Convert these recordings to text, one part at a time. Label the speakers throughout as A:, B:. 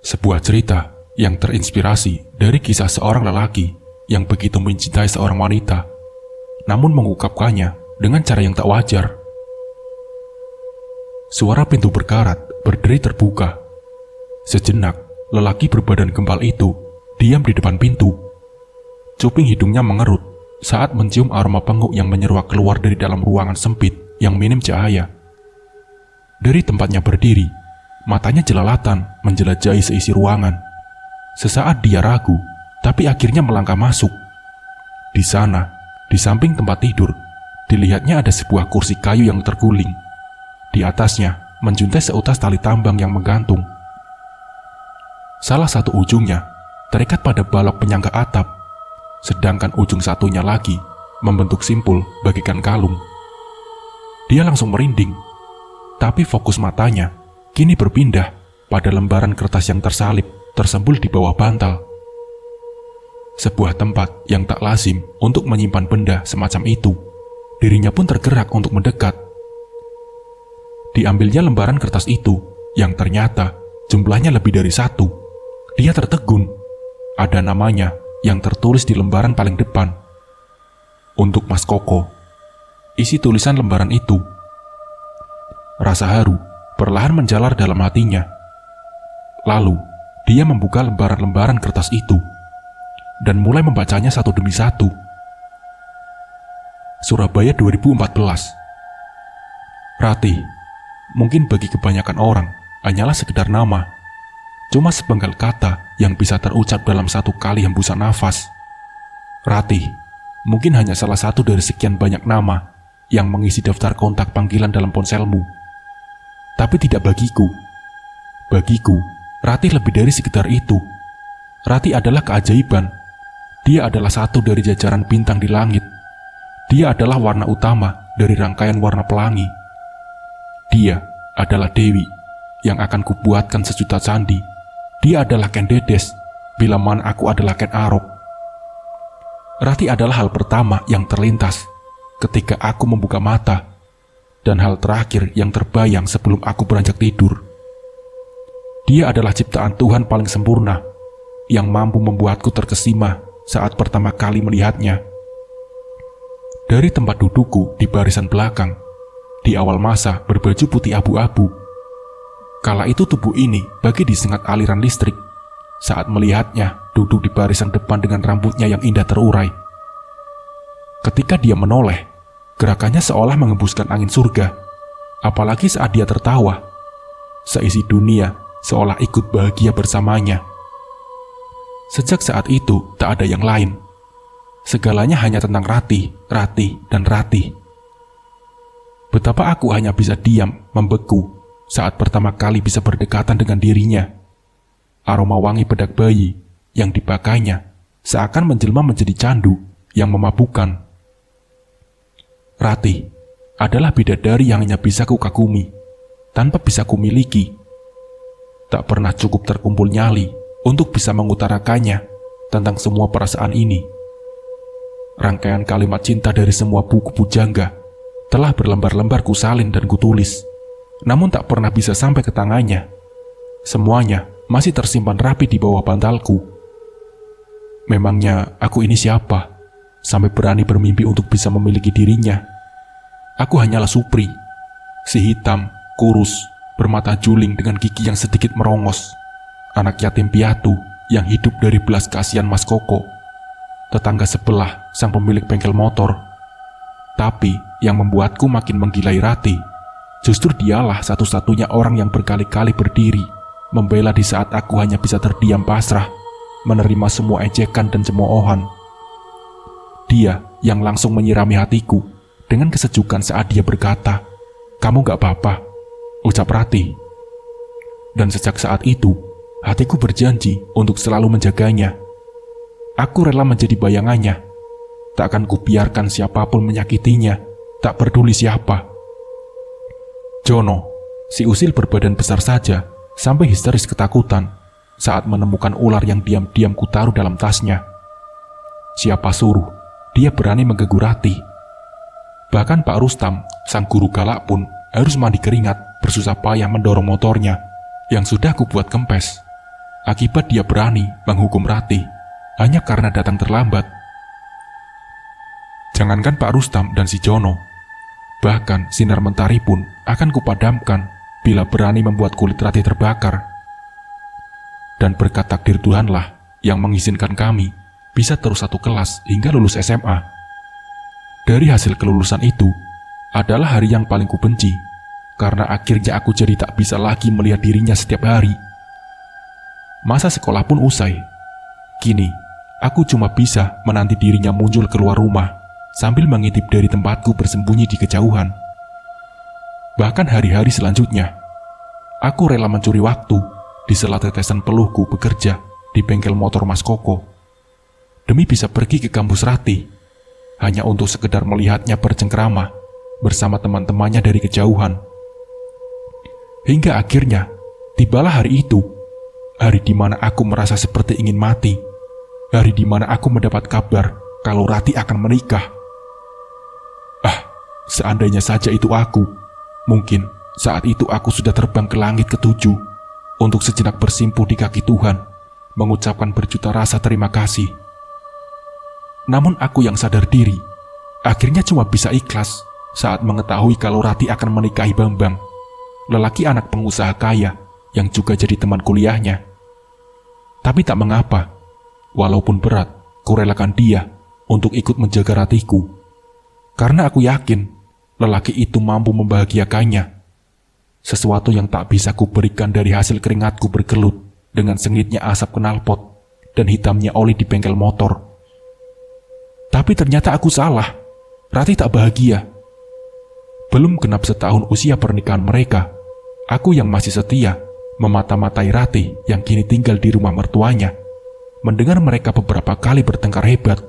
A: Sebuah cerita yang terinspirasi dari kisah seorang lelaki yang begitu mencintai seorang wanita, namun mengungkapkannya dengan cara yang tak wajar. Suara pintu berkarat berderi terbuka. Sejenak, lelaki berbadan gempal itu diam di depan pintu. Cuping hidungnya mengerut saat mencium aroma penguk yang menyeruak keluar dari dalam ruangan sempit yang minim cahaya. Dari tempatnya berdiri, matanya jelalatan menjelajahi seisi ruangan. Sesaat dia ragu, tapi akhirnya melangkah masuk. Di sana, di samping tempat tidur, dilihatnya ada sebuah kursi kayu yang terguling. Di atasnya menjuntai seutas tali tambang yang menggantung. Salah satu ujungnya terikat pada balok penyangga atap, sedangkan ujung satunya lagi membentuk simpul bagikan kalung. Dia langsung merinding, tapi fokus matanya kini berpindah pada lembaran kertas yang tersalib tersembul di bawah bantal. Sebuah tempat yang tak lazim untuk menyimpan benda semacam itu. Dirinya pun tergerak untuk mendekat. Diambilnya lembaran kertas itu yang ternyata jumlahnya lebih dari satu. Dia tertegun. Ada namanya yang tertulis di lembaran paling depan. Untuk Mas Koko. Isi tulisan lembaran itu. Rasa haru perlahan menjalar dalam hatinya. Lalu, dia membuka lembaran-lembaran kertas itu dan mulai membacanya satu demi satu. Surabaya 2014. Ratih, mungkin bagi kebanyakan orang hanyalah sekedar nama. Cuma sepenggal kata yang bisa terucap dalam satu kali hembusan nafas. Ratih, mungkin hanya salah satu dari sekian banyak nama yang mengisi daftar kontak panggilan dalam ponselmu. Tapi tidak bagiku. Bagiku, Ratih lebih dari sekedar itu. Ratih adalah keajaiban. Dia adalah satu dari jajaran bintang di langit. Dia adalah warna utama dari rangkaian warna pelangi. Dia adalah Dewi yang akan kubuatkan sejuta candi. Dia adalah Ken Dedes bila mana aku adalah Ken Arok. Ratih adalah hal pertama yang terlintas ketika aku membuka mata, dan hal terakhir yang terbayang sebelum aku beranjak tidur. Dia adalah ciptaan Tuhan paling sempurna yang mampu membuatku terkesima saat pertama kali melihatnya. Dari tempat dudukku di barisan belakang, di awal masa berbaju putih abu-abu. Kala itu tubuh ini bagi disengat aliran listrik saat melihatnya duduk di barisan depan dengan rambutnya yang indah terurai. Ketika dia menoleh, gerakannya seolah mengembuskan angin surga. Apalagi saat dia tertawa, seisi dunia seolah ikut bahagia bersamanya. Sejak saat itu tak ada yang lain. Segalanya hanya tentang Ratih, Ratih, dan Ratih. Betapa aku hanya bisa diam, membeku saat pertama kali bisa berdekatan dengan dirinya. Aroma wangi bedak bayi yang dipakainya seakan menjelma menjadi candu yang memabukkan. Ratih adalah bidadari yang hanya bisa kukagumi tanpa bisa kumiliki. Tak pernah cukup terkumpul nyali untuk bisa mengutarakannya tentang semua perasaan ini. Rangkaian kalimat cinta dari semua buku pujangga telah berlembar-lembar kusalin dan kutulis, namun tak pernah bisa sampai ke tangannya. Semuanya masih tersimpan rapi di bawah bantalku. Memangnya aku ini siapa, sampai berani bermimpi untuk bisa memiliki dirinya? Aku hanyalah Supri, si hitam, kurus, bermata juling dengan gigi yang sedikit merongos, anak yatim piatu yang hidup dari belas kasihan Mas Koko, tetangga sebelah sang pemilik bengkel motor. Tapi yang membuatku makin menggilai Ratih, justru dialah satu-satunya orang yang berkali-kali berdiri membela di saat aku hanya bisa terdiam pasrah, menerima semua ejekan dan cemoohan. Dia yang langsung menyirami hatiku dengan kesejukan saat dia berkata, "Kamu gak apa-apa," ucap Ratih. Dan sejak saat itu, hatiku berjanji untuk selalu menjaganya. Aku rela menjadi bayangannya. Tak akan kubiarkan siapapun menyakitinya, tak peduli siapa. Jono, si usil berbadan besar saja, sampai histeris ketakutan saat menemukan ular yang diam-diam kutaruh dalam tasnya. Siapa suruh dia berani mengganggu Ratih? Bahkan Pak Rustam, sang guru galak pun harus mandi keringat bersusah payah mendorong motornya yang sudah kubuat kempes. akibat dia berani menghukum Ratih hanya karena datang terlambat. Jangankan Pak Rustam dan si Jono, bahkan sinar mentari pun akan kupadamkan bila berani membuat kulit Ratih terbakar. Dan berkat takdir Tuhanlah yang mengizinkan kami bisa terus satu kelas hingga lulus SMA. Dari hasil kelulusan itu adalah hari yang paling kubenci, karena akhirnya aku jadi tak bisa lagi melihat dirinya setiap hari. Masa sekolah pun usai. Kini, aku cuma bisa menanti dirinya muncul keluar rumah sambil mengintip dari tempatku bersembunyi di kejauhan. Bahkan hari-hari selanjutnya, aku rela mencuri waktu di sela tetesan peluhku bekerja di bengkel motor Mas Koko, demi bisa pergi ke kampus Ratih, hanya untuk sekedar melihatnya bercengkrama bersama teman-temannya dari kejauhan. Hingga akhirnya, tibalah hari itu, hari di mana aku merasa seperti ingin mati, hari di mana aku mendapat kabar kalau Ratih akan menikah. Seandainya saja itu aku, mungkin saat itu aku sudah terbang ke langit ketujuh untuk sejenak bersimpuh di kaki Tuhan, mengucapkan berjuta rasa terima kasih. Namun aku yang sadar diri, akhirnya cuma bisa ikhlas saat mengetahui kalau Ratih akan menikahi Bambang, lelaki anak pengusaha kaya yang juga jadi teman kuliahnya. Tapi tak mengapa, walaupun berat, kurelakan dia untuk ikut menjaga Ratihku. Karena aku yakin, lelaki itu mampu membahagiakannya. Sesuatu yang tak bisa kuberikan dari hasil keringatku bergelut dengan sengitnya asap knalpot dan hitamnya oli di bengkel motor. Tapi ternyata aku salah, Ratih tak bahagia. Belum genap setahun usia pernikahan mereka, aku yang masih setia memata-matai Ratih yang kini tinggal di rumah mertuanya, mendengar mereka beberapa kali bertengkar hebat.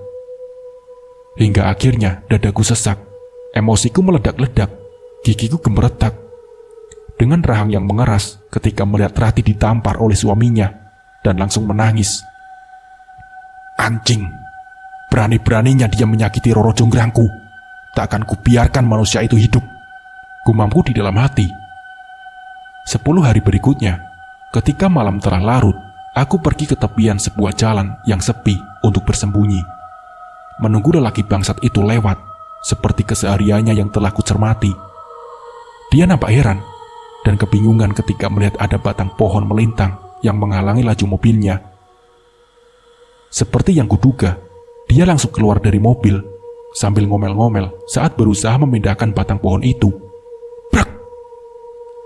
A: Hingga akhirnya dadaku sesak, emosiku meledak-ledak, gigiku gemeretak. Dengan rahang yang mengeras ketika melihat Ratih ditampar oleh suaminya dan langsung menangis. Anjing, berani-beraninya dia menyakiti Roro Jonggrangku. Tak akan kubiarkan manusia itu hidup, gumamku di dalam hati. 10 hari berikutnya, ketika malam telah larut, aku pergi ke tepian sebuah jalan yang sepi untuk bersembunyi, menunggu lelaki bangsat itu lewat, seperti kesehariannya yang telah kucermati. Dia nampak heran dan kebingungan ketika melihat ada batang pohon melintang yang menghalangi laju mobilnya. Seperti yang kuduga, dia langsung keluar dari mobil sambil ngomel-ngomel saat berusaha memindahkan batang pohon itu. Brak!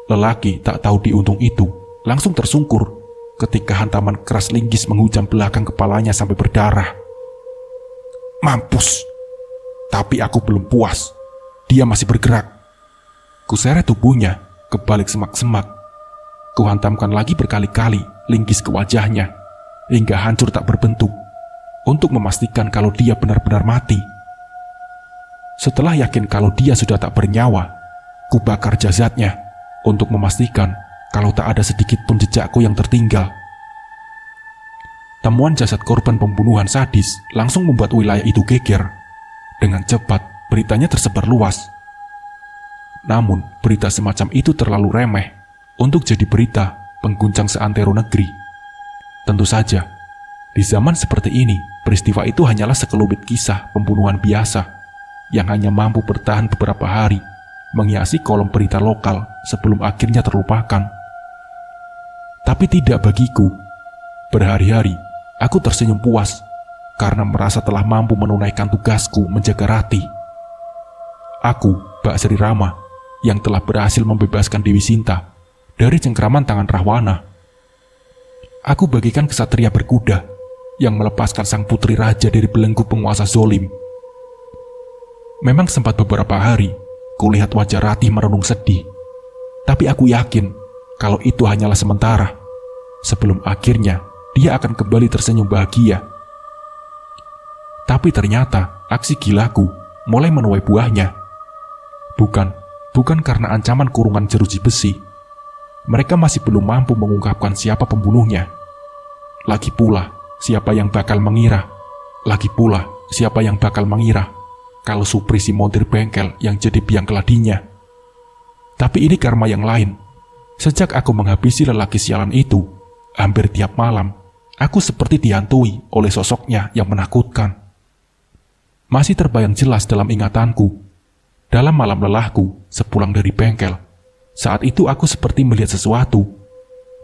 A: Lelaki tak tahu diuntung itu langsung tersungkur ketika hantaman keras linggis menghujam belakang kepalanya sampai berdarah. Mampus! Tapi aku belum puas. Dia masih bergerak. Kuseret tubuhnya ke balik semak-semak. Kuhantamkan lagi berkali-kali linggis ke wajahnya hingga hancur tak berbentuk untuk memastikan kalau dia benar-benar mati. Setelah yakin kalau dia sudah tak bernyawa, kubakar jasadnya untuk memastikan kalau tak ada sedikit pun jejakku yang tertinggal. Temuan jasad korban pembunuhan sadis langsung membuat wilayah itu geger. Dengan cepat, beritanya tersebar luas. Namun, berita semacam itu terlalu remeh untuk jadi berita pengguncang seantero negeri. Tentu saja, di zaman seperti ini, peristiwa itu hanyalah sekelumit kisah pembunuhan biasa yang hanya mampu bertahan beberapa hari, menghiasi kolom berita lokal sebelum akhirnya terlupakan. Tapi tidak bagiku. Berhari-hari, aku tersenyum puas karena merasa telah mampu menunaikan tugasku menjaga Ratih. Aku, Mbak Sri Rama, yang telah berhasil membebaskan Dewi Sinta dari cengkraman tangan Rahwana. Aku bagikan kesatria berkuda yang melepaskan sang putri raja dari belenggu penguasa zolim. Memang sempat beberapa hari, kulihat wajah Ratih merenung sedih. Tapi aku yakin kalau itu hanyalah sementara. Sebelum akhirnya, dia akan kembali tersenyum bahagia. Tapi ternyata, aksi gilaku mulai menuai buahnya. Bukan karena ancaman kurungan jeruji besi. Mereka masih belum mampu mengungkapkan siapa pembunuhnya. Lagi pula, siapa yang bakal mengira kalau Supri si montir bengkel yang jadi biang keladinya. Tapi ini karma yang lain. Sejak aku menghabisi lelaki sialan itu, Hampir tiap malam, aku seperti dihantui oleh sosoknya yang menakutkan. Masih terbayang jelas dalam ingatanku, dalam malam lelahku sepulang dari bengkel. Saat itu aku seperti melihat sesuatu.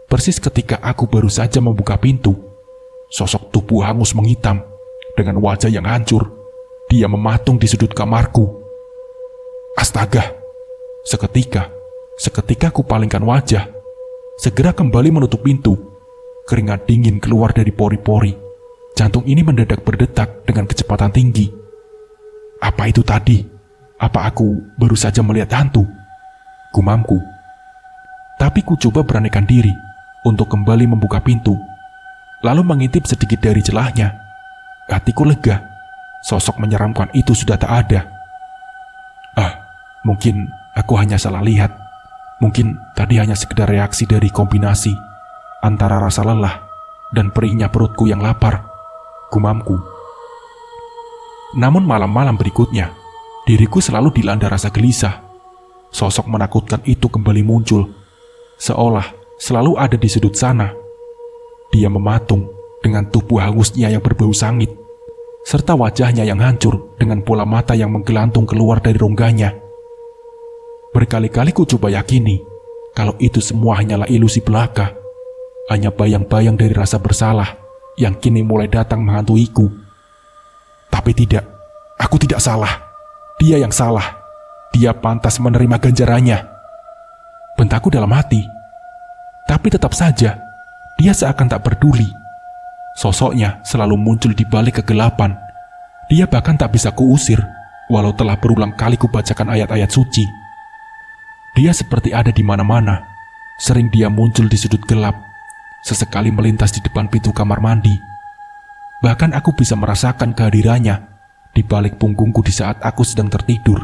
A: Persis ketika aku baru saja membuka pintu, sosok tubuh hangus menghitam dengan wajah yang hancur. Dia mematung di sudut kamarku. Astaga! Seketika aku palingkan wajah, segera kembali menutup pintu. Keringat dingin keluar dari pori-pori. Jantung ini mendadak berdetak dengan kecepatan tinggi. Apa itu tadi? Apa aku baru saja melihat hantu? Gumamku. Tapi ku coba beranikan diri untuk kembali membuka pintu, lalu mengintip sedikit dari celahnya. Hatiku lega. Sosok menyeramkan itu sudah tak ada. Mungkin aku hanya salah lihat. Mungkin tadi hanya sekedar reaksi dari kombinasi antara rasa lelah dan perihnya perutku yang lapar, gumamku. Namun malam-malam berikutnya, diriku selalu dilanda rasa gelisah. Sosok menakutkan itu kembali muncul, seolah selalu ada di sudut sana. Dia mematung dengan tubuh hangusnya yang berbau sangit, serta wajahnya yang hancur dengan bola mata yang menggelantung keluar dari rongganya. Berkali-kali ku coba yakini kalau itu semua hanyalah ilusi belaka, hanya bayang-bayang dari rasa bersalah yang kini mulai datang menghantuiku. Tapi tidak, aku tidak salah. Dia yang salah. Dia pantas menerima ganjarannya, bentakku dalam hati. Tapi tetap saja, dia seakan tak peduli. Sosoknya selalu muncul di balik kegelapan. Dia bahkan tak bisa kuusir, walau telah berulang kali kubacakan ayat-ayat suci. Dia seperti ada di mana-mana. Sering dia muncul di sudut gelap, sesekali melintas di depan pintu kamar mandi. Bahkan aku bisa merasakan kehadirannya di balik punggungku di saat aku sedang tertidur.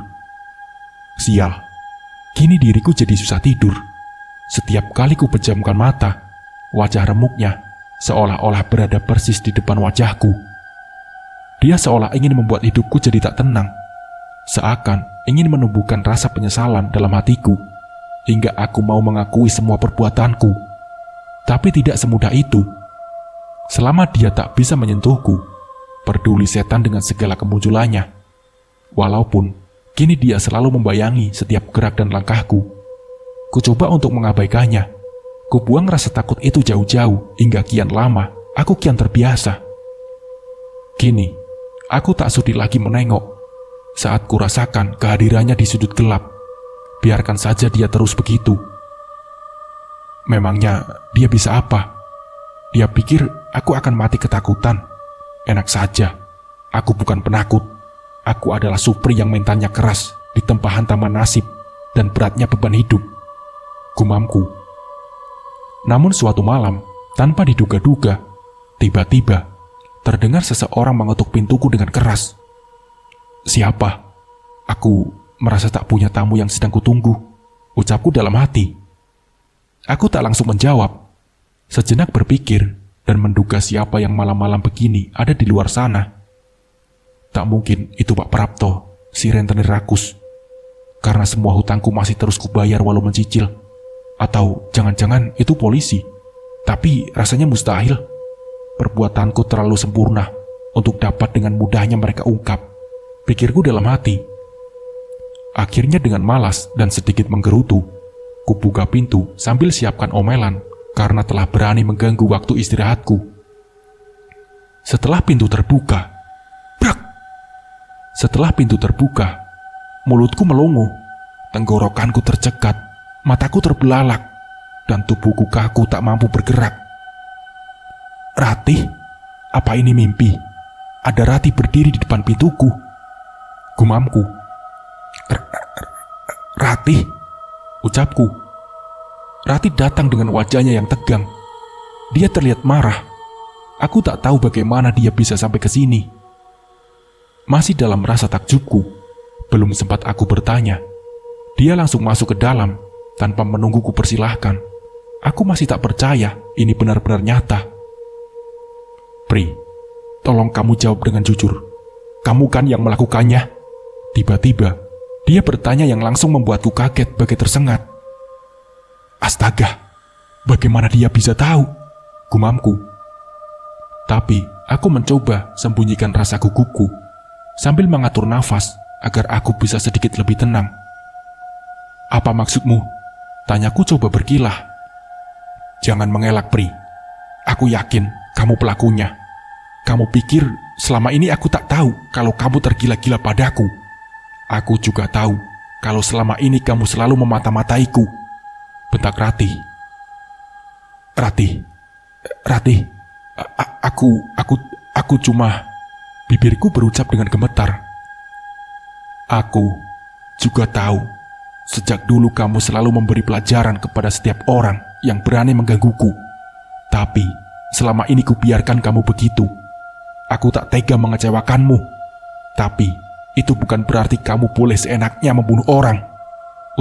A: Sial, kini diriku jadi susah tidur. Setiap kali ku pejamkan mata, wajah remuknya seolah-olah berada persis di depan wajahku. Dia seolah ingin membuat hidupku jadi tak tenang, seakan ingin menumbuhkan rasa penyesalan dalam hatiku, hingga aku mau mengakui semua perbuatanku. Tapi tidak semudah itu. Selama dia tak bisa menyentuhku, peduli setan dengan segala kemunculannya. Walaupun kini dia selalu membayangi setiap gerak dan langkahku. Ku coba untuk mengabaikannya. Ku buang rasa takut itu jauh-jauh, hingga kian lama aku kian terbiasa. Kini, aku tak sudi lagi menengok. Saat ku rasakan kehadirannya di sudut gelap, biarkan saja dia terus begitu. Memangnya dia bisa apa? Dia pikir aku akan mati ketakutan. Enak saja, aku bukan penakut. Aku adalah supri yang mentalnya keras di tempahan taman nasib dan beratnya beban hidup, gumamku. Namun suatu malam, tanpa diduga-duga, tiba-tiba terdengar seseorang mengetuk pintuku dengan keras. Siapa? Aku merasa tak punya tamu yang sedang kutunggu, ucapku dalam hati. Aku tak langsung menjawab. Sejenak berpikir dan menduga siapa yang malam-malam begini ada di luar sana. Tak mungkin itu Pak Prapto, si rentenir rakus. Karena semua hutangku masih terus kubayar walau mencicil. Atau jangan-jangan itu polisi. Tapi rasanya mustahil. Perbuatanku terlalu sempurna untuk dapat dengan mudahnya mereka ungkap, pikirku dalam hati. Akhirnya dengan malas dan sedikit menggerutu, ku buka pintu sambil siapkan omelan karena telah berani mengganggu waktu istirahatku. Setelah pintu terbuka, brak! Setelah pintu terbuka, mulutku melongo, tenggorokanku tercekat, mataku terbelalak, dan tubuhku kaku tak mampu bergerak. Ratih? Apa ini mimpi? Ada Ratih berdiri di depan pintuku, gumamku. Ratih, ucapku. Ratih datang dengan wajahnya yang tegang. Dia terlihat marah. Aku tak tahu bagaimana dia bisa sampai ke sini. Masih dalam rasa takjubku, belum sempat aku bertanya, dia langsung masuk ke dalam tanpa menungguku persilahkan. Aku masih tak percaya ini benar-benar nyata. Pri, tolong kamu jawab dengan jujur. Kamu kan yang melakukannya? Tiba-tiba, dia bertanya yang langsung membuatku kaget bagai tersengat. Astaga, bagaimana dia bisa tahu? gumamku. Tapi aku mencoba sembunyikan rasa gugupku sambil mengatur nafas agar aku bisa sedikit lebih tenang. Apa maksudmu? Tanyaku coba berkilah. Jangan mengelak, Pri. Aku yakin kamu pelakunya. Kamu pikir selama ini aku tak tahu kalau kamu tergila-gila padaku? Aku juga tahu kalau selama ini kamu selalu memata-mataiku, bentak Ratih. Ratih, aku cuma... Bibirku berucap dengan gemetar. Aku juga tahu, sejak dulu kamu selalu memberi pelajaran kepada setiap orang yang berani menggangguku. Tapi selama ini kubiarkan kamu begitu. Aku tak tega mengecewakanmu. Tapi itu bukan berarti kamu boleh seenaknya membunuh orang,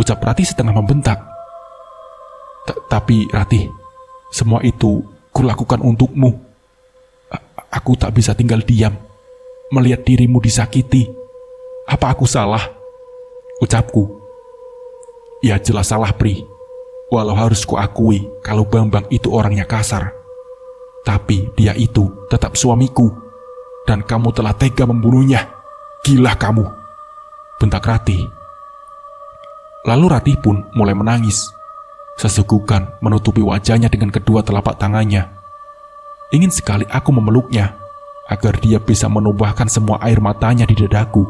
A: ucap Ratih setengah membentak. Tapi Ratih, semua itu kulakukan untukmu. Aku tak bisa tinggal diam melihat dirimu disakiti. Apa aku salah? Ucapku. Ya jelas salah, Pri. Walau harus kuakui kalau Bambang itu orangnya kasar. Tapi dia itu tetap suamiku. Dan kamu telah tega membunuhnya. Gila kamu, bentak Ratih. Lalu Ratih pun mulai menangis. Sesegukan menutupi wajahnya dengan kedua telapak tangannya. Ingin sekali aku memeluknya agar dia bisa menumpahkan semua air matanya di dadaku.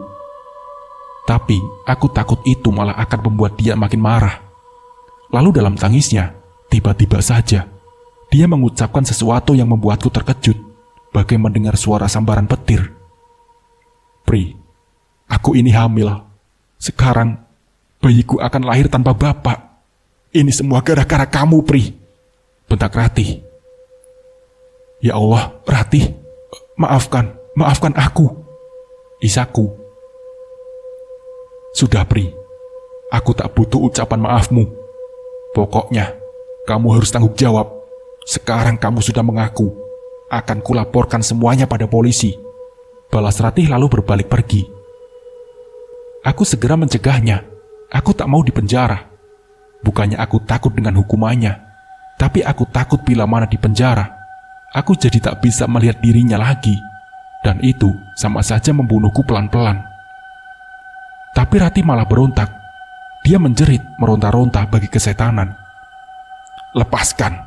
A: Tapi aku takut itu malah akan membuat dia makin marah. Lalu dalam tangisnya, tiba-tiba saja dia mengucapkan sesuatu yang membuatku terkejut, bagai mendengar suara sambaran petir. Pri, aku ini hamil. Sekarang bayiku akan lahir tanpa bapak. Ini semua gara-gara kamu, Pri, bentak Ratih. Ya Allah, Ratih, maafkan aku, isaku. Sudah, Pri, aku tak butuh ucapan maafmu. Pokoknya, kamu harus tanggung jawab. Sekarang kamu sudah mengaku. Akan kulaporkan semuanya pada polisi, balas Ratih lalu berbalik pergi. Aku segera mencegahnya. Aku tak mau dipenjara. Bukannya aku takut dengan hukumannya, tapi aku takut bila mana di penjara, aku jadi tak bisa melihat dirinya lagi. Dan itu sama saja membunuhku pelan-pelan. Tapi Ratih malah berontak. Dia menjerit meronta-ronta bagi kesetanan. Lepaskan,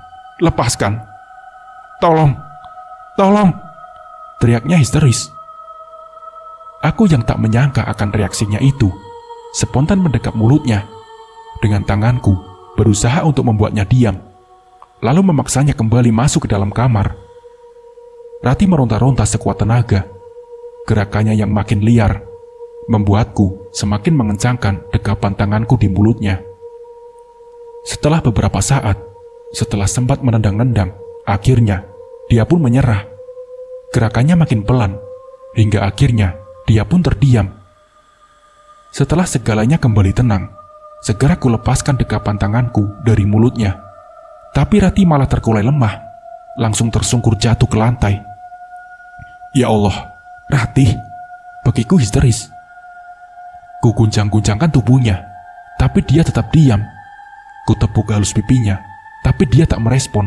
A: tolong, teriaknya histeris. Aku yang tak menyangka akan reaksinya itu, spontan mendekap mulutnya. Dengan tanganku berusaha untuk membuatnya diam, lalu memaksanya kembali masuk ke dalam kamar. Ratih meronta-ronta sekuat tenaga. Gerakannya yang makin liar membuatku semakin mengencangkan dekapan tanganku di mulutnya. Setelah beberapa saat, setelah sempat menendang-nendang, akhirnya dia pun menyerah. Gerakannya makin pelan, hingga akhirnya dia pun terdiam. Setelah segalanya kembali tenang, segera kulepaskan dekapan tanganku dari mulutnya. Tapi Ratih malah terkulai lemah, langsung tersungkur jatuh ke lantai. Ya Allah, Ratih, bagiku histeris. Ku guncang-guncangkan tubuhnya, tapi dia tetap diam. Ku tepuk halus pipinya, tapi dia tak merespon.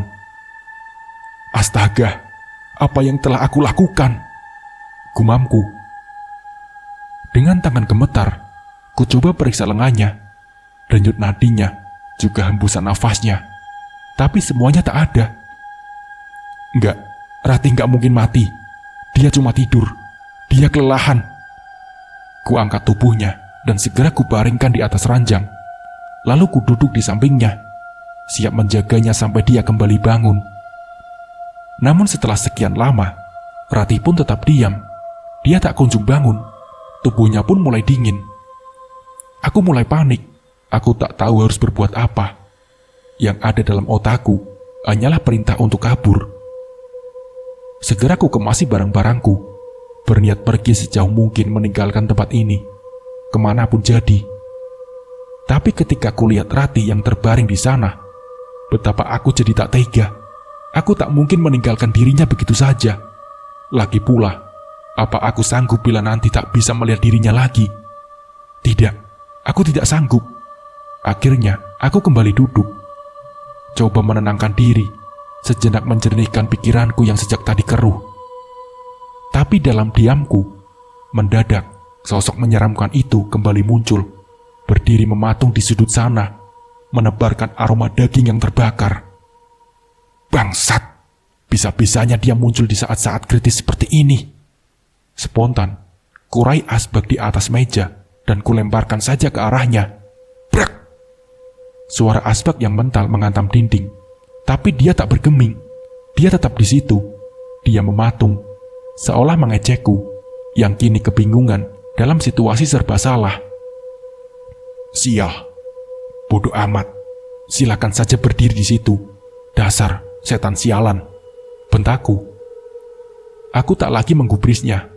A: Astaga, apa yang telah aku lakukan? Gumamku. Dengan tangan gemetar, ku coba periksa lengannya, denyut nadinya, juga hembusan nafasnya. Tapi semuanya tak ada. Enggak, Ratih enggak mungkin mati. Dia cuma tidur. Dia kelelahan. Ku angkat tubuhnya dan segera kubaringkan di atas ranjang. Lalu ku duduk di sampingnya, siap menjaganya sampai dia kembali bangun. Namun setelah sekian lama, Ratih pun tetap diam. Dia tak kunjung bangun. Tubuhnya pun mulai dingin. Aku mulai panik. Aku tak tahu harus berbuat apa. Yang ada dalam otakku hanyalah perintah untuk kabur. Segera ku kemasi barang-barangku, berniat pergi sejauh mungkin meninggalkan tempat ini, kemanapun jadi. Tapi ketika ku lihat Ratih yang terbaring di sana, betapa aku jadi tak tega. Aku tak mungkin meninggalkan dirinya begitu saja. Lagi pula, apa aku sanggup bila nanti tak bisa melihat dirinya lagi? Tidak, aku tidak sanggup. Akhirnya, aku kembali duduk. Coba menenangkan diri. sejenak menjernihkan pikiranku yang sejak tadi keruh. Tapi dalam diamku, mendadak sosok menyeramkan itu kembali muncul, berdiri mematung di sudut sana, menebarkan aroma daging yang terbakar. Bangsat, bisa-bisanya dia muncul di saat-saat kritis seperti ini. Spontan, kurai asbak di atas meja dan kulemparkan saja ke arahnya. Brak! Suara asbak yang mental menghantam dinding, tapi dia tak bergeming. Dia tetap di situ. Dia mematung, seolah mengejekku, yang kini kebingungan dalam situasi serba salah. Sial, bodoh amat. Silakan saja berdiri di situ. Dasar setan sialan, bentakku. Aku tak lagi menggubrisnya,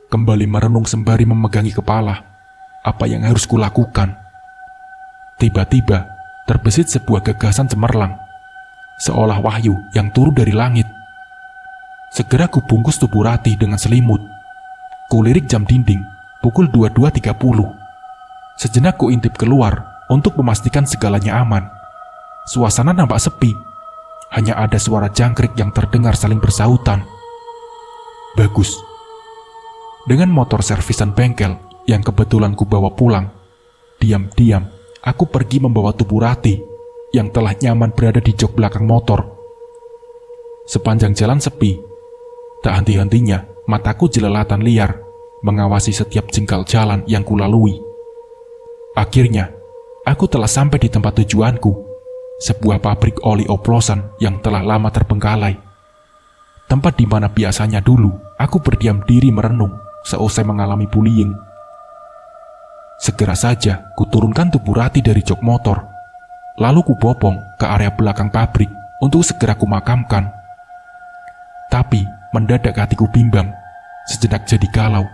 A: kembali merenung sembari memegangi kepala. Apa yang harus kulakukan? Tiba-tiba terbesit sebuah gagasan cemerlang, seolah wahyu yang turun dari langit. Segera kubungkus tubuh Ratih dengan selimut. Kulirik jam dinding, pukul 22.30. Sejenak kuintip keluar untuk memastikan segalanya aman. Suasana nampak sepi. Hanya ada suara jangkrik yang terdengar saling bersautan. Bagus. Dengan motor servisan bengkel yang kebetulan kubawa pulang, diam-diam aku pergi membawa tubuh Ratih yang telah nyaman berada di jok belakang motor. Sepanjang jalan sepi, tak henti-hentinya mataku jelelatan liar mengawasi setiap jengkal jalan yang kulalui. Akhirnya, aku telah sampai di tempat tujuanku, sebuah pabrik oli oplosan yang telah lama terbengkalai. Tempat di mana biasanya dulu aku berdiam diri merenung seusai mengalami bullying. Segera saja kuturunkan tubuh Ratih dari jok motor, lalu kubopong ke area belakang pabrik untuk segera kumakamkan. Tapi mendadak hatiku bimbang, sejenak jadi galau.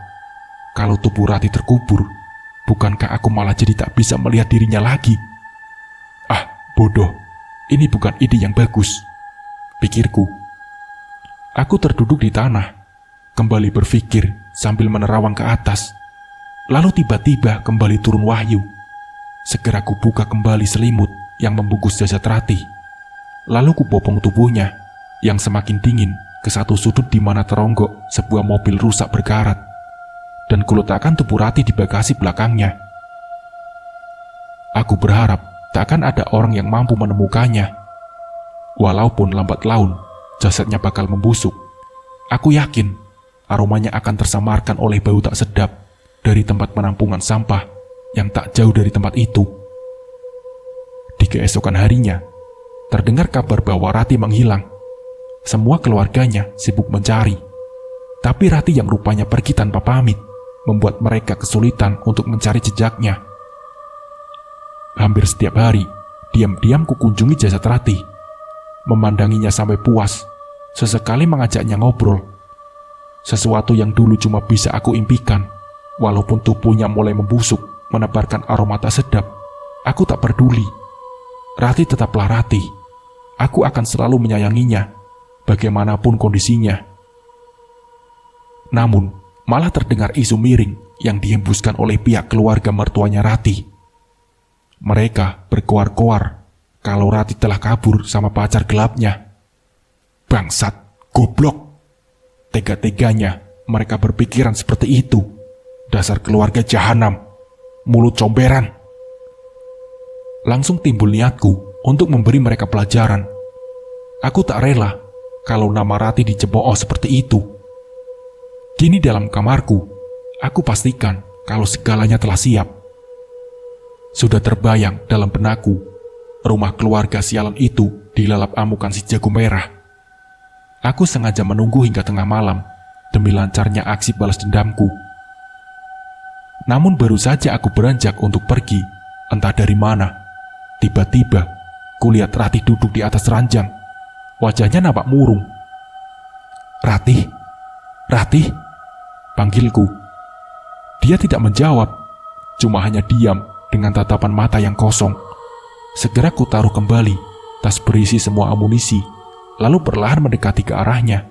A: Kalau tubuh Ratih terkubur, bukankah aku malah jadi tak bisa melihat dirinya lagi? Ah, bodoh, ini bukan ide yang bagus, pikirku. Aku terduduk di tanah, kembali berpikir sambil menerawang ke atas. Lalu tiba-tiba kembali turun wahyu. Segera kubuka kembali selimut yang membungkus jasad Ratih. Lalu kubopong tubuhnya yang semakin dingin ke satu sudut di mana teronggok sebuah mobil rusak berkarat, dan kuletakkan tubuh Ratih di bagasi belakangnya. Aku berharap tak akan ada orang yang mampu menemukannya. Walaupun lambat laun jasadnya bakal membusuk, aku yakin aromanya akan tersamarkan oleh bau tak sedap dari tempat penampungan sampah yang tak jauh dari tempat itu. Di keesokan harinya, terdengar kabar bahwa Ratih menghilang. Semua keluarganya sibuk mencari, tapi Ratih yang rupanya pergi tanpa pamit membuat mereka kesulitan untuk mencari jejaknya. Hampir setiap hari, diam-diam kukunjungi jasad Ratih, memandanginya sampai puas, sesekali mengajaknya ngobrol. Sesuatu yang dulu cuma bisa aku impikan. Walaupun tubuhnya mulai membusuk, menebarkan aroma tak sedap, aku tak peduli. Ratih tetaplah Ratih. Aku akan selalu menyayanginya, bagaimanapun kondisinya. Namun, malah terdengar isu miring yang dihembuskan oleh pihak keluarga mertuanya Ratih. Mereka berkoar-koar kalau Ratih telah kabur sama pacar gelapnya. Bangsat, goblok. Tega-teganya mereka berpikiran seperti itu. Dasar keluarga jahanam, mulut comberan. Langsung timbul niatku untuk memberi mereka pelajaran. Aku tak rela kalau nama Ratih dicemooh seperti itu. Kini dalam kamarku, aku pastikan kalau segalanya telah siap. Sudah terbayang dalam benakku, rumah keluarga sialan itu dilalap amukan si jago merah. Aku sengaja menunggu hingga tengah malam demi lancarnya aksi balas dendamku. Namun baru saja aku beranjak untuk pergi, entah dari mana, tiba-tiba kulihat Ratih duduk di atas ranjang. Wajahnya nampak murung. Ratih, Ratih, panggilku. Dia tidak menjawab, cuma hanya diam dengan tatapan mata yang kosong. Segera ku taruh kembali tas berisi semua amunisi, lalu perlahan mendekati ke arahnya.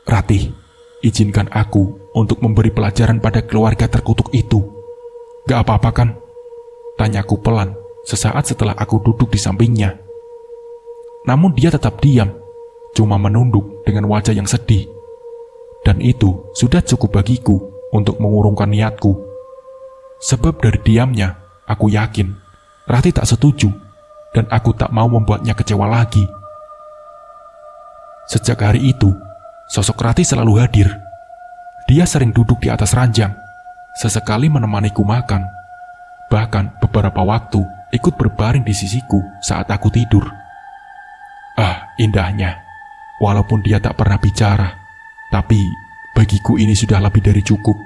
A: Ratih, izinkan aku untuk memberi pelajaran pada keluarga terkutuk itu. Gak apa-apa kan? Tanyaku pelan sesaat setelah aku duduk di sampingnya. Namun dia tetap diam, cuma menunduk dengan wajah yang sedih. Dan itu sudah cukup bagiku untuk mengurungkan niatku. Sebab dari diamnya, aku yakin Rati tak setuju dan aku tak mau membuatnya kecewa lagi. Sejak hari itu, sosok Rati selalu hadir. Dia sering duduk di atas ranjang, sesekali menemaniku makan. Bahkan beberapa waktu ikut berbaring di sisiku saat aku tidur. Ah, indahnya. Walaupun dia tak pernah bicara, tapi bagiku ini sudah lebih dari cukup.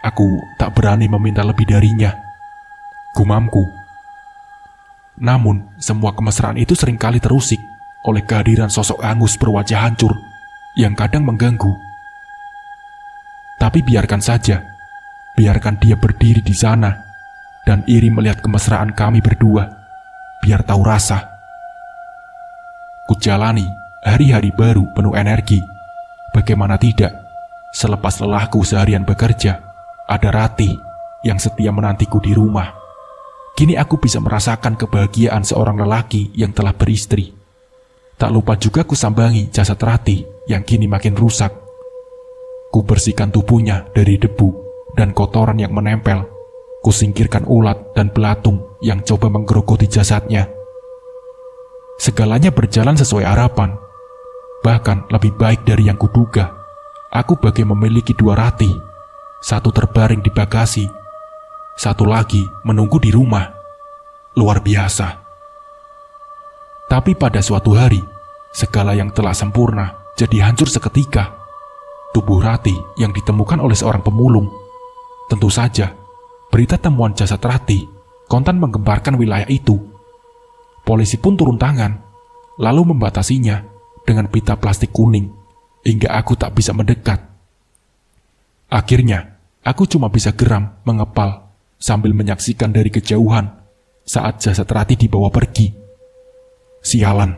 A: Aku tak berani meminta lebih darinya, gumamku. Namun, semua kemesraan itu seringkali terusik oleh kehadiran sosok hangus berwajah hancur yang kadang mengganggu. Tapi biarkan saja, biarkan dia berdiri di sana dan iri melihat kemesraan kami berdua, biar tahu rasa. Kujalani hari-hari baru penuh energi. Bagaimana tidak, selepas lelahku seharian bekerja, ada Rati yang setia menantiku di rumah. Kini aku bisa merasakan kebahagiaan seorang lelaki yang telah beristri. Tak lupa juga kusambangi jasad Rati yang kini makin rusak. Ku bersihkan tubuhnya dari debu dan kotoran yang menempel. Ku singkirkan ulat dan belatung yang coba menggerogoti jasadnya. Segalanya berjalan sesuai harapan. Bahkan lebih baik dari yang kuduga. Aku bagai memiliki dua Rati. Satu terbaring di bagasi, satu lagi menunggu di rumah. Luar biasa. Tapi pada suatu hari, segala yang telah sempurna jadi hancur seketika. Tubuh Rati yang ditemukan oleh seorang pemulung. Tentu saja, berita temuan jasad Rati kontan menggemparkan wilayah itu. Polisi pun turun tangan, lalu membatasinya dengan pita plastik kuning, hingga aku tak bisa mendekat. Akhirnya, aku cuma bisa geram mengepal sambil menyaksikan dari kejauhan saat jasad Rati dibawa pergi. Sialan,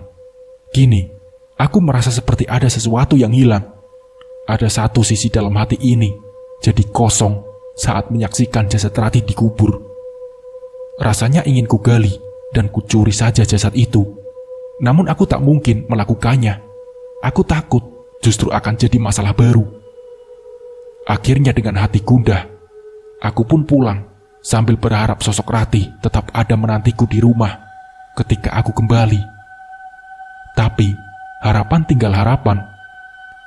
A: kini aku merasa seperti ada sesuatu yang hilang. Ada satu sisi dalam hati ini jadi kosong saat menyaksikan jasad Rati dikubur. Rasanya ingin kugali dan kucuri saja jasad itu. Namun aku tak mungkin melakukannya. Aku takut justru akan jadi masalah baru. Akhirnya dengan hati gundah, aku pun pulang sambil berharap sosok Rati tetap ada menantiku di rumah ketika aku kembali. Tapi harapan tinggal harapan.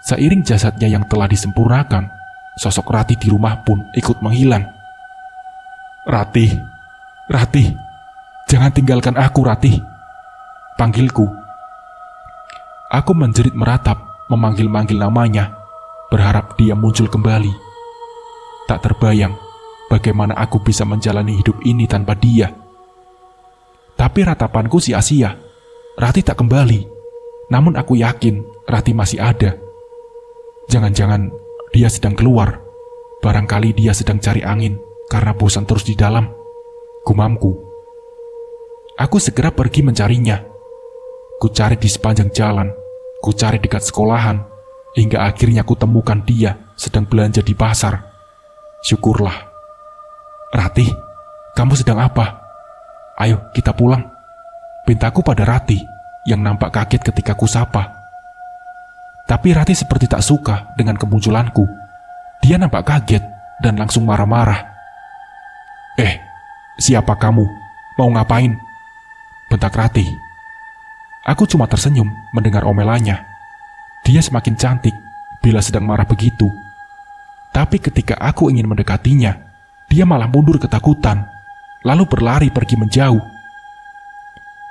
A: Seiring jasadnya yang telah disempurnakan, sosok Rati di rumah pun ikut menghilang. Rati, Rati, jangan tinggalkan aku, Rati, panggilku. Aku menjerit meratap, memanggil-manggil namanya, berharap dia muncul kembali. Tak terbayang bagaimana aku bisa menjalani hidup ini tanpa dia. Tapi ratapanku sia-sia. Rati tak kembali. Namun aku yakin Rati masih ada. Jangan-jangan dia sedang keluar. Barangkali dia sedang cari angin karena bosan terus di dalam, gumamku. Aku segera pergi mencarinya. Ku cari di sepanjang jalan, ku cari dekat sekolahan, hingga akhirnya ku temukan dia sedang belanja di pasar. Syukurlah. Rati, kamu sedang apa? Ayo kita pulang. Pintaku pada Rati yang nampak kaget ketika ku sapa. Tapi Rati seperti tak suka dengan kemunculanku. Dia nampak kaget dan langsung marah-marah. Siapa kamu? Mau ngapain? Bentak Rati. Aku cuma tersenyum mendengar omelannya. Dia semakin cantik bila sedang marah begitu. Tapi ketika aku ingin mendekatinya, dia malah mundur ketakutan, lalu berlari pergi menjauh.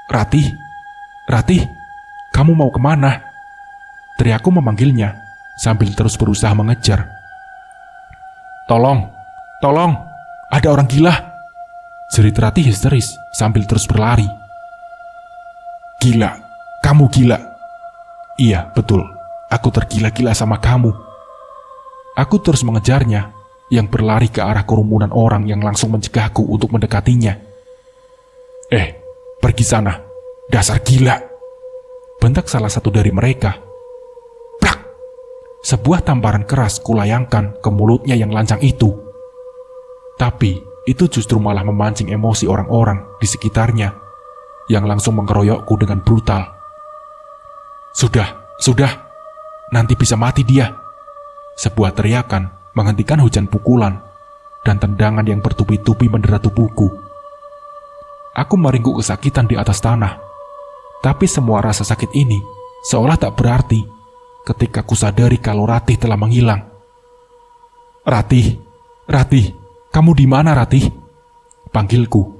A: Rati, Rati, kamu mau kemana? Teriakku memanggilnya sambil terus berusaha mengejar. Tolong, tolong, ada orang gila, jerit Rati histeris sambil terus berlari. Gila, kamu gila. Iya, betul, aku tergila-gila sama kamu. Aku terus mengejarnya yang berlari ke arah kerumunan orang yang langsung mencegahku untuk mendekatinya. Pergi sana, dasar gila, bentak salah satu dari mereka. Plak! Sebuah tamparan keras kulayangkan ke mulutnya yang lancang itu. Tapi itu justru malah memancing emosi orang-orang di sekitarnya yang langsung mengeroyokku dengan brutal. Sudah, nanti bisa mati dia." Sebuah teriakan menghentikan hujan pukulan dan tendangan yang bertubi-tubi mendera tubuhku. Aku meringkuk kesakitan di atas tanah, tapi semua rasa sakit ini seolah tak berarti ketika kusadari kalau Ratih telah menghilang. Ratih, kamu di mana, Ratih?" panggilku.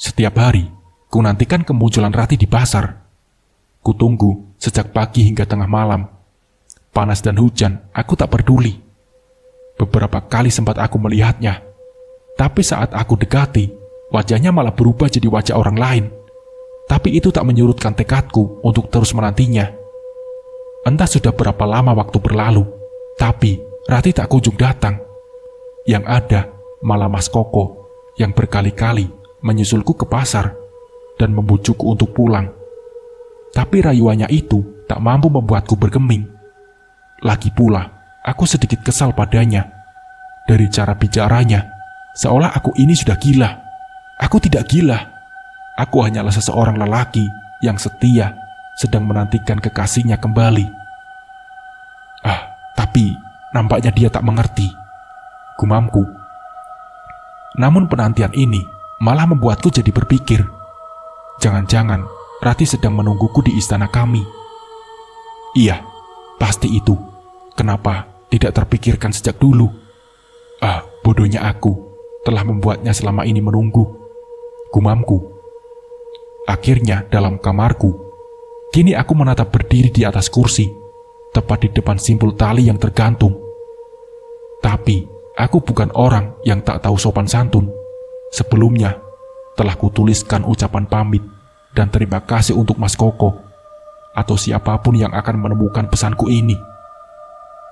A: Setiap hari, ku nantikan kemunculan Ratih di pasar. Kutunggu sejak pagi hingga tengah malam. Panas dan hujan, aku tak peduli. Beberapa kali sempat aku melihatnya, tapi saat aku dekati, wajahnya malah berubah jadi wajah orang lain. Tapi itu tak menyurutkan tekadku untuk terus menantinya. Entah sudah berapa lama waktu berlalu, tapi Ratih tak kunjung datang. Yang ada malah Mas Koko yang berkali-kali menyusulku ke pasar dan membujukku untuk pulang. Tapi rayuannya itu tak mampu membuatku bergeming. Lagi pula, aku sedikit kesal padanya. Dari cara bicaranya, seolah aku ini sudah gila. Aku tidak gila. Aku hanyalah seseorang lelaki yang setia sedang menantikan kekasihnya kembali. Tapi nampaknya dia tak mengerti, gumamku. Namun penantian ini malah membuatku jadi berpikir, jangan-jangan Ratih sedang menungguku di istana kami. Iya, pasti itu. Kenapa tidak terpikirkan sejak dulu? Bodohnya aku telah membuatnya selama ini menunggu, gumamku. Akhirnya dalam kamarku, kini aku menatap berdiri di atas kursi, tepat di depan simpul tali yang tergantung. Tapi aku bukan orang yang tak tahu sopan santun. Sebelumnya telah kutuliskan ucapan pamit dan terima kasih untuk Mas Koko atau siapapun yang akan menemukan pesanku ini.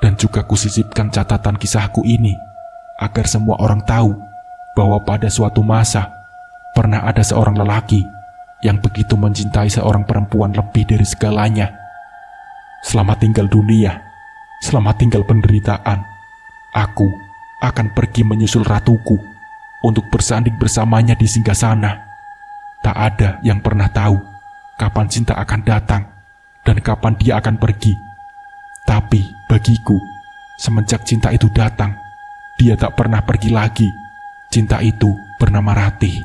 A: Dan juga kusisipkan catatan kisahku ini agar semua orang tahu bahwa pada suatu masa pernah ada seorang lelaki yang begitu mencintai seorang perempuan lebih dari segalanya. Selamat tinggal dunia, selamat tinggal penderitaan. Aku akan pergi menyusul ratuku untuk bersanding bersamanya di singgasana. Tak ada yang pernah tahu kapan cinta akan datang dan kapan dia akan pergi. Tapi bagiku, semenjak cinta itu datang, dia tak pernah pergi lagi. Cinta itu bernama Ratih.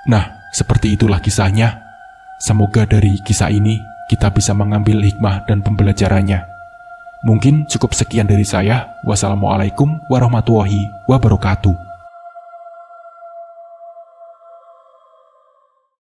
A: Nah, seperti itulah kisahnya. Semoga dari kisah ini kita bisa mengambil hikmah dan pembelajarannya. Mungkin cukup sekian dari saya. Wassalamualaikum warahmatullahi wabarakatuh.